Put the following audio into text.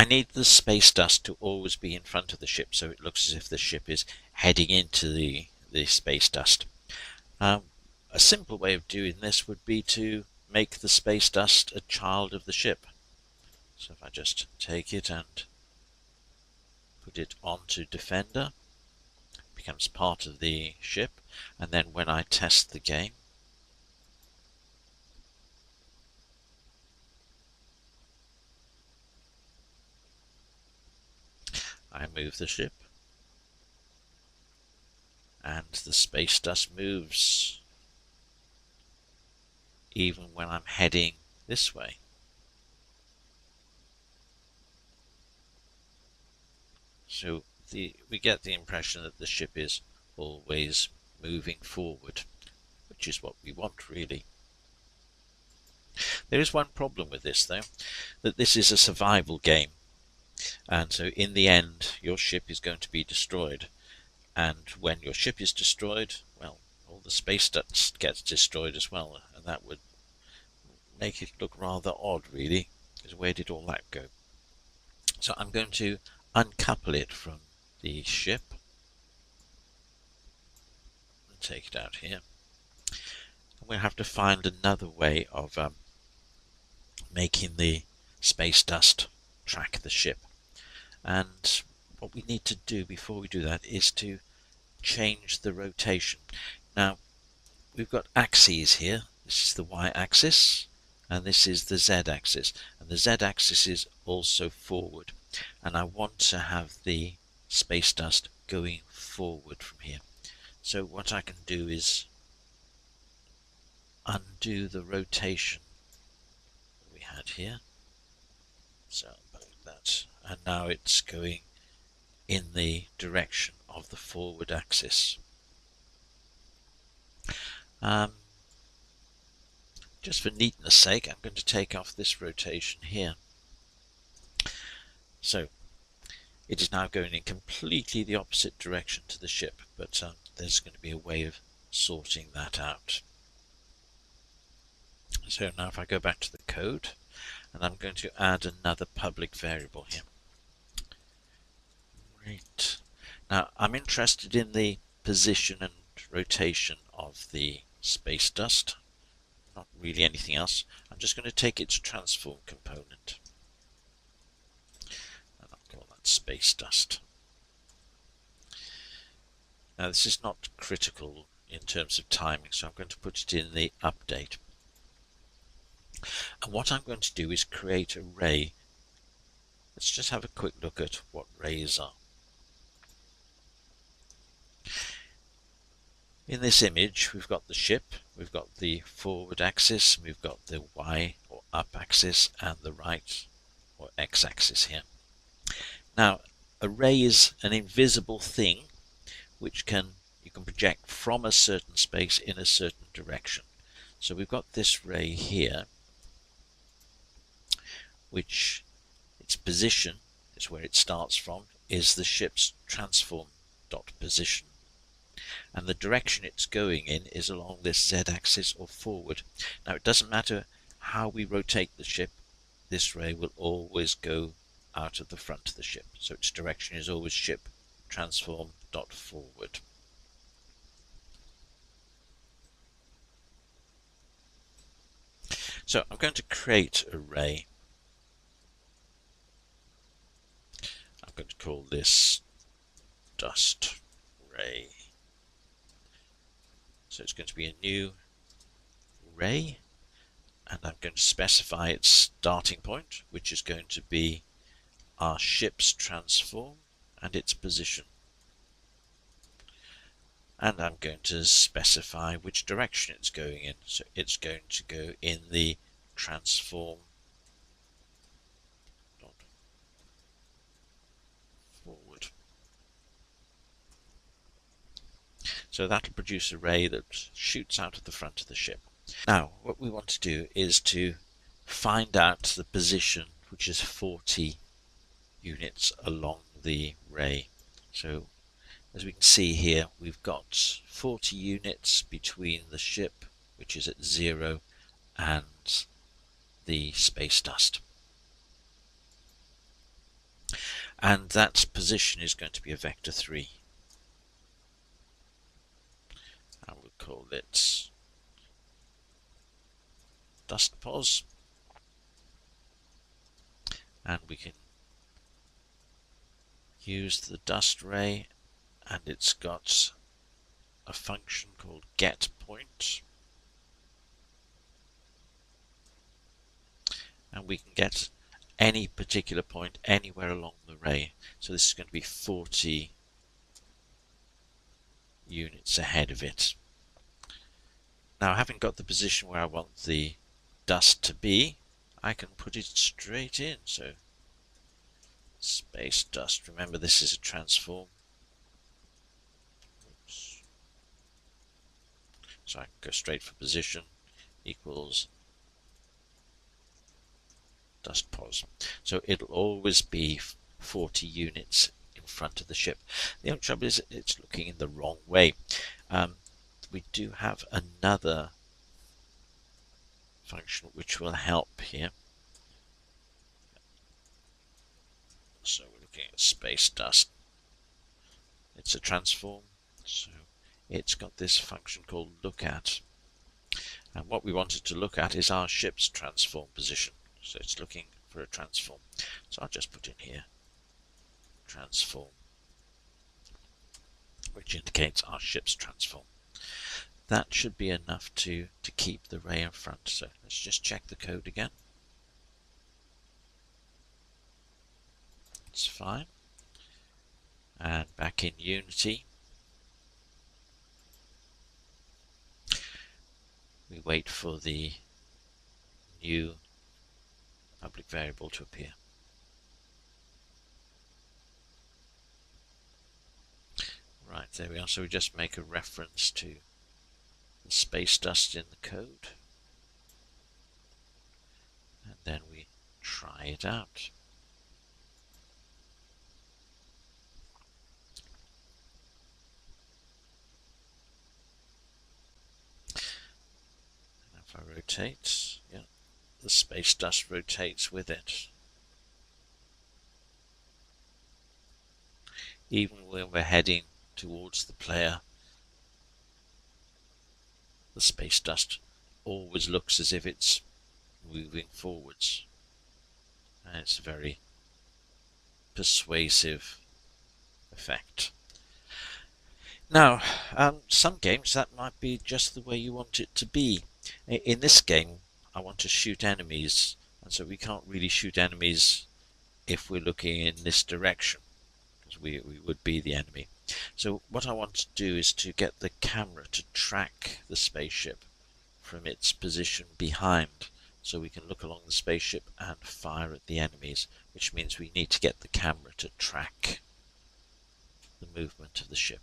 I need the space dust to always be in front of the ship, so it looks as if the ship is heading into the space dust. A simple way of doing this would be to make the space dust a child of the ship. So if I just take it and put it onto Defender, it becomes part of the ship, and then when I test the game, I move the ship, and the space dust moves even when I'm heading this way. So we get the impression that the ship is always moving forward, which is what we want really. There is one problem with this though, that this is a survival game, and so in the end your ship is going to be destroyed, and when your ship is destroyed, well, all the space dust gets destroyed as well, and that would make it look rather odd really, because where did all that go? So I'm going to uncouple it from the ship and take it out here. And we'll have to find another way of making the space dust track the ship. And what we need to do before we do that is to change the rotation. Now we've got axes here. This is the y-axis and this is the z-axis, and the z-axis is also forward, and I want to have the space dust going forward from here. So what I can do is undo the rotation we had here, so that, and now it's going in the direction of the forward axis. Just for neatness sake, I'm going to take off this rotation here. So it is now going in completely the opposite direction to the ship, but there's going to be a way of sorting that out. So now if I go back to the code, and I'm going to add another public variable here. Right. Now I'm interested in the position and rotation of the space dust, not really anything else. I'm just going to take its transform component, and I'll call that space dust. Now this is not critical in terms of timing, so I'm going to put it in the update. And what I'm going to do is create a ray. Let's just have a quick look at what rays are. In this image we've got the ship, we've got the forward axis, we've got the y or up axis and the right or x axis here. Now a ray is an invisible thing which you can project from a certain space in a certain direction. So we've got this ray here, which its position is where it starts from, is the ship's transform.position. And the direction it's going in is along this z-axis or forward. Now it doesn't matter how we rotate the ship, this ray will always go out of the front of the ship. So its direction is always ship transform.forward. So I'm going to create a ray. I'm going to call this dust ray. So it's going to be a new ray, and I'm going to specify its starting point, which is going to be our ship's transform and its position. And I'm going to specify which direction it's going in. So it's going to go in the transform forward. So that'll produce a ray that shoots out of the front of the ship. Now what we want to do is to find out the position, which is 40 units along the ray. So as we can see here, we've got 40 units between the ship, which is at 0, and the space dust. and that position is going to be a vector 3. And we'll call it dust pos, and we can use the dust ray, and it's got a function called get point, and we can get any particular point anywhere along the ray. So this is going to be 40 units ahead of it. Now, having got the position where I want the dust to be, I can put it straight in. So space dust, remember this is a transform. Oops. So I can go straight for position equals dust pos. So it'll always be 40 units in front of the ship. The only trouble is it's looking in the wrong way. We do have another function which will help here. So we're looking at space dust. It's a transform, so it's got this function called LookAt. And what we wanted to look at is our ship's transform position. So it's looking for a transform. So I'll just put in here transform, which indicates our ship's transform. That should be enough to keep the ray in front. So let's just check the code again. It's fine. And back in Unity, we wait for the new public variable to appear. Right, there we are. So we just make a reference to the space dust in the code, and then we try it out. And if I rotate, yeah, the space dust rotates with it. Even when we're heading towards the player, the space dust always looks as if it's moving forwards, and it's a very persuasive effect. Now, some games that might be just the way you want it to be. In this game, I want to shoot enemies, and so we can't really shoot enemies if we're looking in this direction, because we would be the enemy. So what I want to do is to get the camera to track the spaceship from its position behind, so we can look along the spaceship and fire at the enemies, which means we need to get the camera to track the movement of the ship.